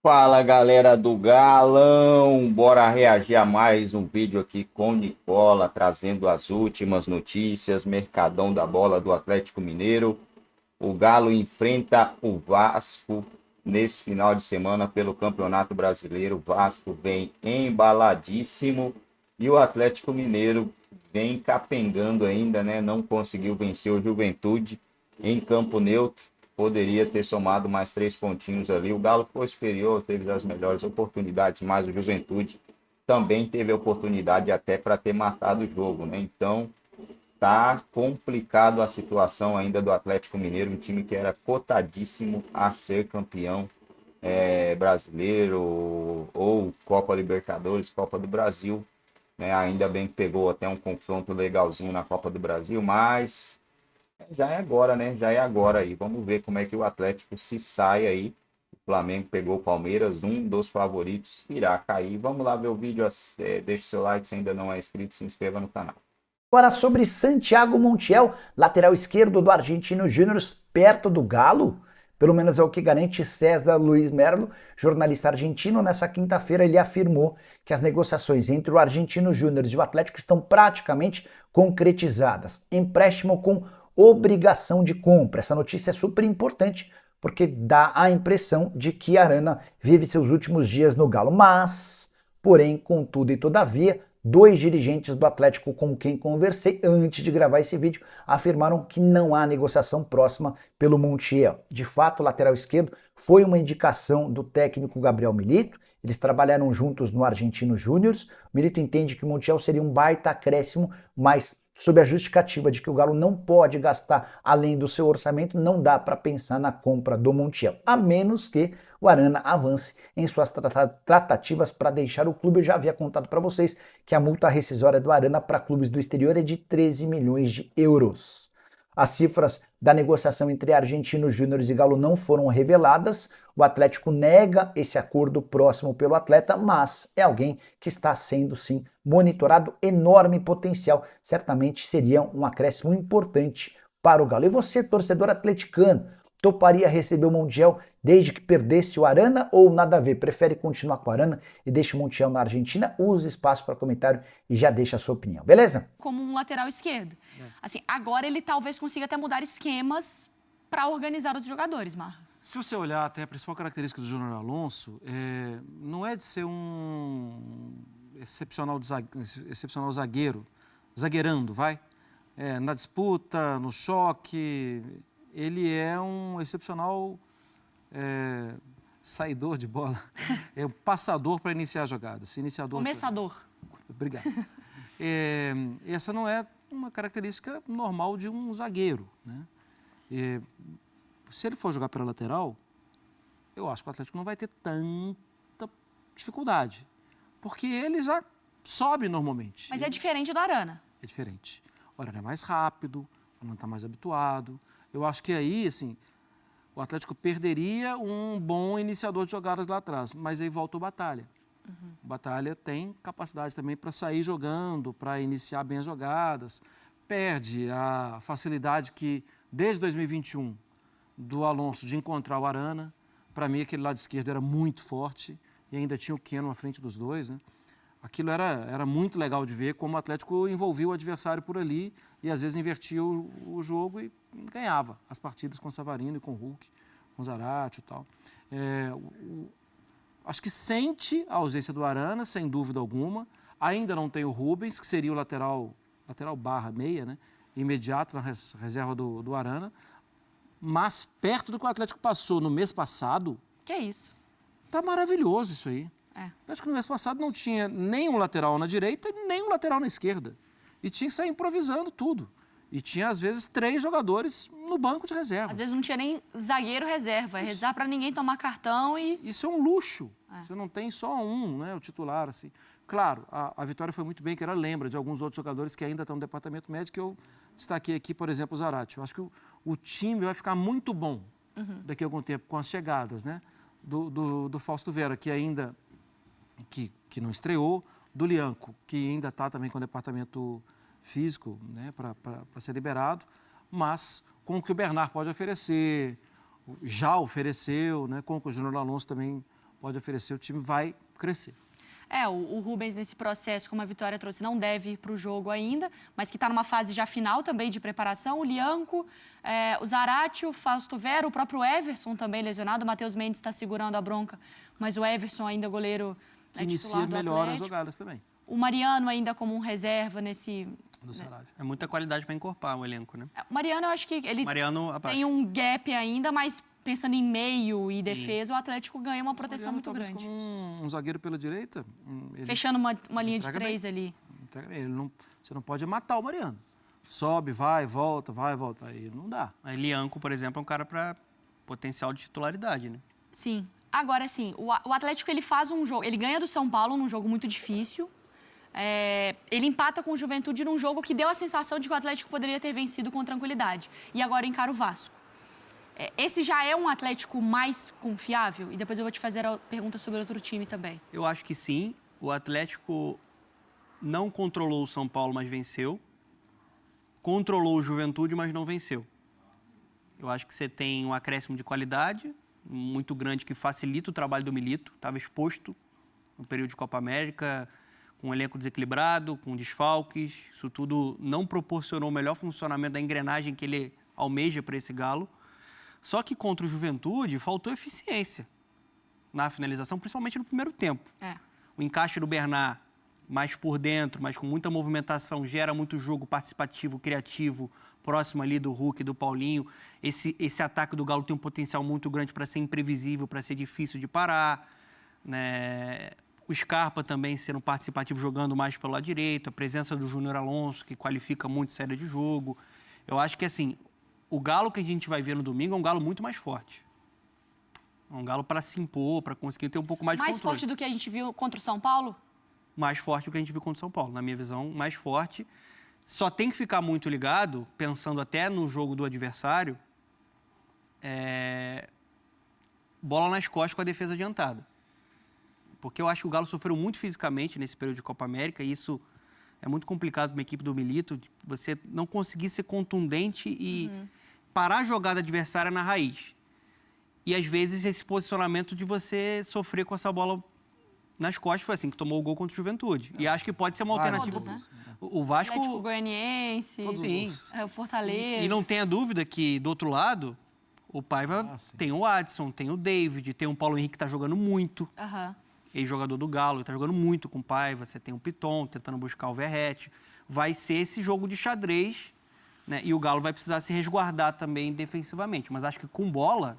Fala galera do Galão, bora reagir a mais um vídeo aqui com Nicola, trazendo as últimas notícias, Mercadão da Bola do Atlético Mineiro. O Galo enfrenta o Vasco nesse final de semana pelo Campeonato Brasileiro. O Vasco vem embaladíssimo e o Atlético Mineiro vem capengando ainda, né? Não conseguiu vencer o Juventude em campo neutro. Poderia ter somado mais 3 pontinhos ali. O Galo foi superior, teve as melhores oportunidades, mas o Juventude também teve oportunidade até para ter matado o jogo, né? Então, tá complicado a situação ainda do Atlético Mineiro, um time que era cotadíssimo a ser campeão brasileiro ou Copa Libertadores, Copa do Brasil, né? Ainda bem que pegou até um confronto legalzinho na Copa do Brasil, mas já é agora, né? Já é agora aí. Vamos ver como é que o Atlético se sai aí. O Flamengo pegou o Palmeiras, um dos favoritos, irá cair. Vamos lá ver o vídeo. Deixe seu like se ainda não é inscrito, se inscreva no canal. Agora sobre Santiago Montiel, lateral esquerdo do Argentino Júnior, perto do Galo. Pelo menos é o que garante César Luiz Merlo, jornalista argentino. Nessa quinta-feira ele afirmou que as negociações entre o Argentino Júnior e o Atlético estão praticamente concretizadas. Empréstimo com obrigação de compra. Essa notícia é super importante porque dá a impressão de que Arana vive seus últimos dias no Galo. Mas, porém, contudo e todavia, dois dirigentes do Atlético com quem conversei antes de gravar esse vídeo afirmaram que não há negociação próxima pelo Montiel. De fato, o lateral esquerdo foi uma indicação do técnico Gabriel Milito. Eles trabalharam juntos no Argentino Júnior. Milito entende que o Montiel seria um baita acréscimo, mas sob a justificativa de que o Galo não pode gastar além do seu orçamento, não dá para pensar na compra do Montiel, a menos que o Arana avance em suas tratativas para deixar o clube. Eu já havia contado para vocês que a multa rescisória do Arana para clubes do exterior é de 13 milhões de euros. As cifras da negociação entre Argentino Júnior e Galo não foram reveladas. O Atlético nega esse acordo próximo pelo atleta, mas é alguém que está sendo sim monitorado. Enorme potencial, certamente seria um acréscimo importante para o Galo. E você, torcedor atleticano, toparia receber o Montiel desde que perdesse o Arana ou nada a ver? Prefere continuar com o Arana e deixa o Montiel na Argentina? Use espaço para comentário e já deixa a sua opinião, beleza? Como um lateral esquerdo. Assim, agora ele talvez consiga até mudar esquemas para organizar os jogadores, Mar. Se você olhar até a principal característica do Júnior Alonso, não é de ser um excepcional zagueiro, zagueirando, vai? Na disputa, no choque, ele é um excepcional saidor de bola, é um passador para iniciar jogadas, iniciador. Começador. Obrigado. Essa não é uma característica normal de um zagueiro, né? Se ele for jogar pela lateral, eu acho que o Atlético não vai ter tanta dificuldade, porque ele já sobe normalmente. Mas é diferente do Arana. É diferente. O Arana é mais rápido, o Arana está mais habituado. Eu acho que aí, assim, o Atlético perderia um bom iniciador de jogadas lá atrás, mas aí volta o Batalha. O Batalha tem capacidade também para sair jogando, para iniciar bem as jogadas. Perde a facilidade que, desde 2021, do Alonso de encontrar o Arana. Para mim, aquele lado esquerdo era muito forte e ainda tinha o Keno à frente dos dois, né? Aquilo era muito legal de ver como o Atlético envolvia o adversário por ali e às vezes invertia o jogo e ganhava as partidas com o Savarino e com o Hulk, com o Zarate e tal. Acho que sente a ausência do Arana, sem dúvida alguma. Ainda não tem o Rubens, que seria o lateral barra meia, né? Imediato na reserva do Arana. Mas perto do que o Atlético passou no mês passado... Que é isso? Tá maravilhoso isso aí. O Atlético no mês passado não tinha nem um lateral na direita e nem um lateral na esquerda. E tinha que sair improvisando tudo. E tinha, às vezes, 3 jogadores no banco de reservas. Às vezes não tinha nem zagueiro reserva. É rezar para ninguém tomar cartão e... Isso é um luxo. Você não tem só um, né, o titular, assim. Claro, a Vitória foi muito bem, que ela lembra de alguns outros jogadores que ainda estão no departamento médico. Eu destaquei aqui, por exemplo, o Zarate. Eu acho que o time vai ficar muito bom daqui a algum tempo com as chegadas, né? Do Fausto Vera, que ainda que não estreou, do Lianco, que ainda está também com o departamento físico, né, para ser liberado, mas com o que o Bernard pode oferecer, já ofereceu, né, com o que o Júnior Alonso também pode oferecer, o time vai crescer. O Rubens, nesse processo, como a Vitória trouxe, não deve ir para o jogo ainda, mas que está numa fase já final também de preparação. O Lianco, o Zarate, o Fausto Vera, o próprio Everson também lesionado. O Matheus Mendes está segurando a bronca, mas o Everson ainda goleiro que inicia melhor as jogadas também. O Mariano ainda como um reserva nesse... É muita qualidade para encorpar o elenco, né? O Mariano, eu acho que ele tem um gap ainda, mas pensando em meio e defesa, o Atlético ganha uma proteção muito grande. Como um zagueiro pela direita. Fechando uma linha de 3 ali. Você não pode matar o Mariano. Sobe, vai, volta. Aí não dá. Aí Lianco, por exemplo, é um cara para potencial de titularidade, né? Sim. Agora, sim, o Atlético ele faz um jogo... Ele ganha do São Paulo num jogo muito difícil. Ele empata com o Juventude num jogo que deu a sensação de que o Atlético poderia ter vencido com tranquilidade. E agora encara o Vasco. Esse já é um Atlético mais confiável? E depois eu vou te fazer a pergunta sobre outro time também. Eu acho que sim. O Atlético não controlou o São Paulo, mas venceu. Controlou o Juventude, mas não venceu. Eu acho que você tem um acréscimo de qualidade muito grande que facilita o trabalho do Milito. Estava exposto no período de Copa América, com um elenco desequilibrado, com desfalques. Isso tudo não proporcionou o melhor funcionamento da engrenagem que ele almeja para esse Galo. Só que contra o Juventude faltou eficiência na finalização, principalmente no primeiro tempo. O encaixe do Bernard, mais por dentro, mas com muita movimentação, gera muito jogo participativo, criativo, próximo ali do Hulk e do Paulinho. Esse ataque do Galo tem um potencial muito grande para ser imprevisível, para ser difícil de parar, né? O Scarpa também sendo participativo, jogando mais pelo lado direito, a presença do Júnior Alonso, que qualifica muito série de jogo. Eu acho que, assim, o Galo que a gente vai ver no domingo é um Galo muito mais forte. É um Galo para se impor, para conseguir ter um pouco mais de controle. Mais forte do que a gente viu contra o São Paulo? Mais forte do que a gente viu contra o São Paulo. Na minha visão, mais forte. Só tem que ficar muito ligado, pensando até no jogo do adversário, bola nas costas com a defesa adiantada. Porque eu acho que o Galo sofreu muito fisicamente nesse período de Copa América, e isso é muito complicado para uma equipe do Milito, você não conseguir ser contundente e parar a jogada adversária na raiz. E, às vezes, esse posicionamento de você sofrer com essa bola nas costas foi assim que tomou o gol contra o Juventude. E acho que pode ser uma alternativa. Todos, né? O Vasco... Atlético Goianiense, sim. O Fortaleza... E não tenha dúvida que, do outro lado, o Paiva tem o Adson, tem o David, tem o Paulo Henrique que está jogando muito. Ex-jogador do Galo, está jogando muito com o Paiva. Você tem o Piton tentando buscar o Verratti. Vai ser esse jogo de xadrez, né? E o Galo vai precisar se resguardar também defensivamente. Mas acho que com bola,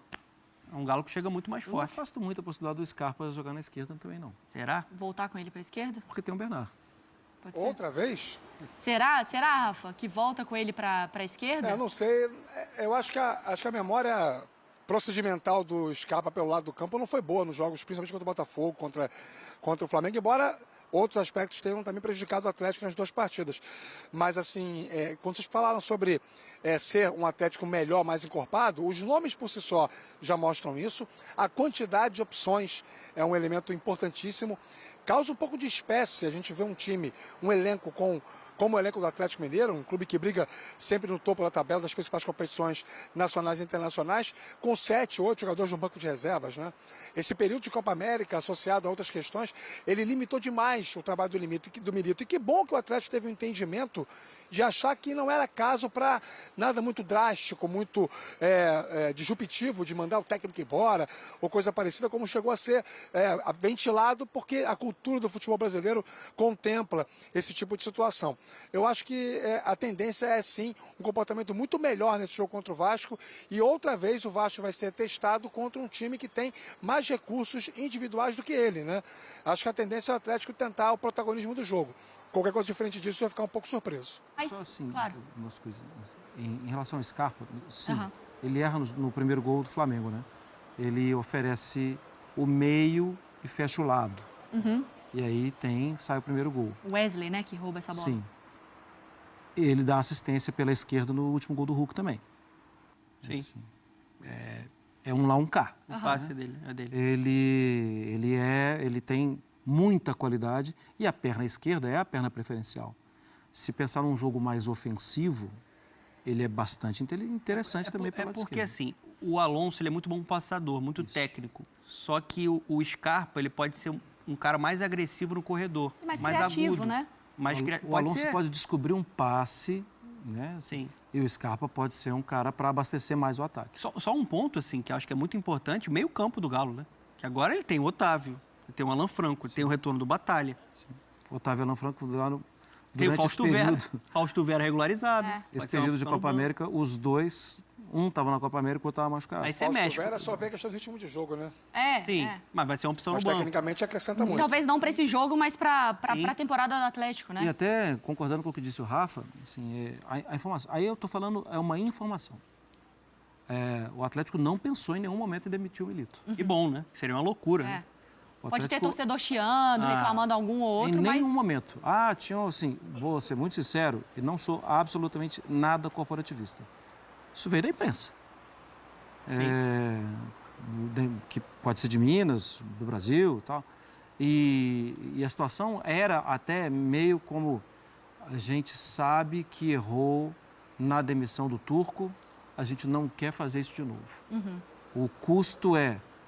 é um Galo que chega muito mais Eu forte. não afasto muito a possibilidade do Scarpa jogar na esquerda também, não. Será? Voltar com ele para a esquerda? Porque tem o Bernard. Pode ser? Outra vez? Será, Rafa, que volta com ele para a esquerda? Eu não sei. Eu acho que a memória procedimental do Scarpa pelo lado do campo não foi boa nos jogos, principalmente contra o Botafogo, contra o Flamengo, embora outros aspectos tenham também prejudicado o Atlético nas duas partidas. Mas, assim, quando vocês falaram sobre ser um Atlético melhor, mais encorpado, os nomes por si só já mostram isso. A quantidade de opções é um elemento importantíssimo. Causa um pouco de espécie a gente vê um time, um elenco como o elenco do Atlético Mineiro, um clube que briga sempre no topo da tabela das principais competições nacionais e internacionais, com 7, 8 jogadores no banco de reservas, né? Esse período de Copa América, associado a outras questões, ele limitou demais o trabalho do Milito. E que bom que o Atlético teve um entendimento de achar que não era caso para nada muito drástico, muito disruptivo, de mandar o técnico embora, ou coisa parecida, como chegou a ser ventilado, porque a cultura do futebol brasileiro contempla esse tipo de situação. Eu acho que a tendência é, sim, um comportamento muito melhor nesse jogo contra o Vasco, e outra vez o Vasco vai ser testado contra um time que tem mais recursos individuais do que ele, né? Acho que a tendência é o Atlético tentar o protagonismo do jogo. Qualquer coisa diferente disso vai ficar um pouco surpreso. Mas, só assim, claro. umas coisas. Em relação ao Scarpa, sim, ele erra no primeiro gol do Flamengo, né? Ele oferece o meio e fecha o lado. E aí sai o primeiro gol. Wesley, né, que rouba essa bola. Sim. Ele dá assistência pela esquerda no último gol do Hulk também. Sim. Assim, é um lá, um cá. O passe dele é dele. Ele tem muita qualidade e a perna esquerda é a perna preferencial. Se pensar num jogo mais ofensivo, ele é bastante interessante também pelo lado porque, esquerdo. assim, o Alonso ele é muito bom passador, muito técnico. Só que o Scarpa ele pode ser um cara mais agressivo no corredor. Mais mais criativo, agudo. né? O Alonso pode descobrir um passe, né? Sim. E o Scarpa pode ser um cara para abastecer mais o ataque. Só um ponto, assim, que eu acho que é muito importante, o meio campo do Galo, né? Que agora ele tem o Otávio, ele tem o Alan Franco, ele tem o retorno do Batalha. Sim. O Otávio Alan Franco lá Tem o durante esse Fausto Vera. período, Fausto Vera regularizado. esse período de Copa América, os dois, um estava na Copa América, o outro estava machucado. Aí você Fausto mexe. Vera só vê a questão do ritmo de jogo, né? Sim, mas vai ser uma opção Mas no banco. tecnicamente acrescenta muito. Talvez não para esse jogo, mas para Sim. a temporada do Atlético, né? E até, concordando com o que disse o Rafa, assim, a informação, aí eu estou falando, é uma informação. O Atlético não pensou em nenhum momento em demitir o Milito. Que bom, né? Seria uma loucura, É. né? O Pode ter Atlético, torcedor chiando, reclamando algum ou outro, em nenhum mas... momento. Tinha, assim, vou ser muito sincero, e não sou absolutamente nada corporativista. Isso veio da imprensa. Que pode ser de Minas, do Brasil e tal. E a situação era até meio como a gente sabe que errou na demissão do Turco, a gente não quer fazer isso de novo. O custo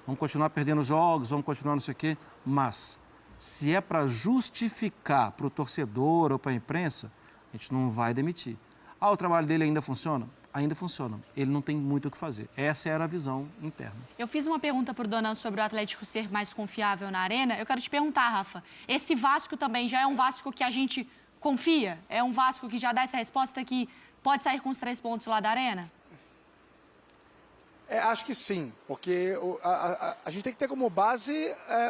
vamos continuar perdendo jogos, vamos continuar não sei o quê, mas se é para justificar para o torcedor ou para a imprensa, a gente não vai demitir. O trabalho dele ainda funciona? Ainda funciona. Ele não tem muito o que fazer. Essa era a visão interna. Eu fiz uma pergunta para o Donan sobre o Atlético ser mais confiável na Arena. Eu quero te perguntar, Rafa, esse Vasco também já é um Vasco que a gente confia? É um Vasco que já dá essa resposta que pode sair com os 3 pontos lá da Arena? Acho que sim, porque a gente tem que ter como base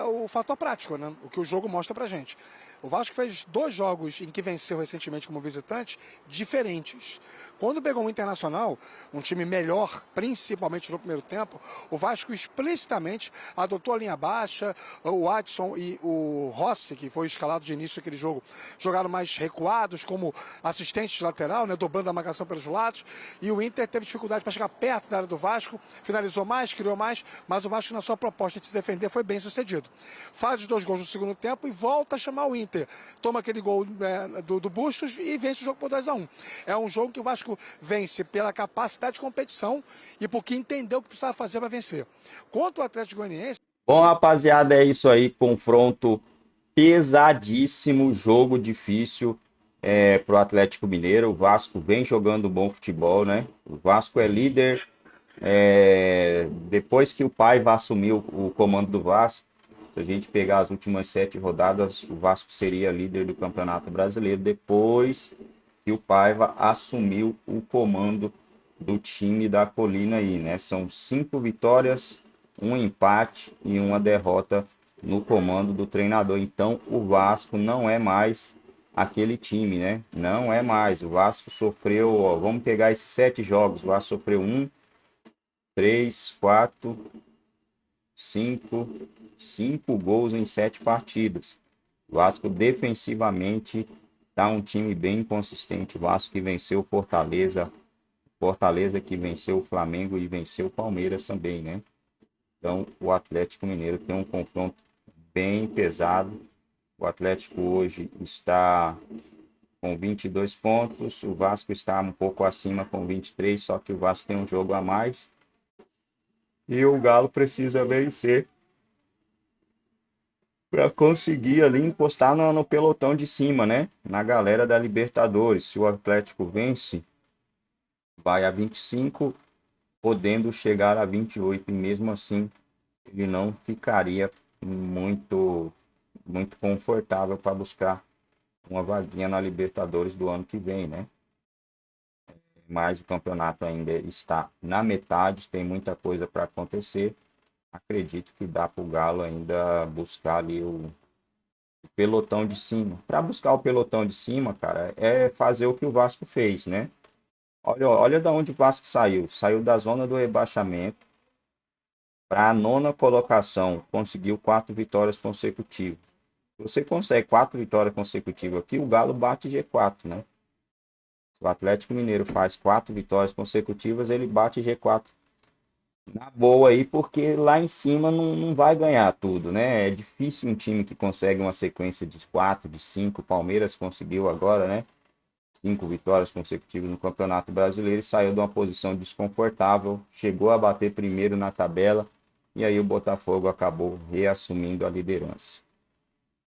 o fator prático, né? O que o jogo mostra pra gente. O Vasco fez 2 jogos em que venceu recentemente como visitante, diferentes. Quando pegou um Internacional, um time melhor, principalmente no primeiro tempo, o Vasco explicitamente adotou a linha baixa, o Adson e o Rossi, que foi escalado de início daquele jogo, jogaram mais recuados, como assistentes de lateral, né, dobrando a marcação pelos lados, e o Inter teve dificuldade para chegar perto da área do Vasco, finalizou mais, criou mais, mas o Vasco, na sua proposta de se defender, foi bem sucedido. Faz os 2 gols no segundo tempo e volta a chamar o Inter. Toma aquele gol do Bustos e vence o jogo por 2-1. É um jogo que o Vasco vence pela capacidade de competição e porque entendeu o que precisava fazer para vencer. Quanto o Atlético Goianiense... Bom, rapaziada, é isso aí. Confronto pesadíssimo, jogo difícil para o Atlético Mineiro. O Vasco vem jogando bom futebol, né? O Vasco é líder. Depois que o Paiva assumiu o comando do Vasco, se a gente pegar as últimas 7 rodadas, o Vasco seria líder do Campeonato Brasileiro depois que o Paiva assumiu o comando do time da Colina aí, né? São 5 vitórias, 1 empate e 1 derrota no comando do treinador. Então, o Vasco não é mais aquele time, né? Não é mais. O Vasco sofreu, vamos pegar esses 7 jogos, o Vasco sofreu 1, 3, 4, 5 gols em 7 partidas. O Vasco defensivamente tá um time bem inconsistente. O Vasco que venceu o Fortaleza que venceu o Flamengo e venceu o Palmeiras também, né? Então o Atlético Mineiro tem um confronto bem pesado. O Atlético hoje está com 22 pontos, o Vasco está um pouco acima com 23, só que o Vasco tem um jogo a mais. E o Galo precisa vencer para conseguir ali encostar no pelotão de cima, né? Na galera da Libertadores. Se o Atlético vence, vai a 25, podendo chegar a 28. E mesmo assim, ele não ficaria muito confortável para buscar uma vaguinha na Libertadores do ano que vem, né? Mas o campeonato ainda está na metade, tem muita coisa para acontecer. Acredito que dá para o Galo ainda buscar ali o pelotão de cima. Para buscar o pelotão de cima, cara, é fazer o que o Vasco fez, né? Olha de onde o Vasco saiu. Saiu da zona do rebaixamento para a 9ª colocação. Conseguiu 4 vitórias consecutivas. Se você consegue 4 vitórias consecutivas aqui, o Galo bate G4, né? Se o Atlético Mineiro faz 4 vitórias consecutivas, ele bate G4 na boa aí, porque lá em cima não vai ganhar tudo, né? É difícil um time que consegue uma sequência de 4, de 5, Palmeiras conseguiu agora, né? 5 vitórias consecutivas no Campeonato Brasileiro e saiu de uma posição desconfortável, chegou a bater primeiro na tabela e aí o Botafogo acabou reassumindo a liderança.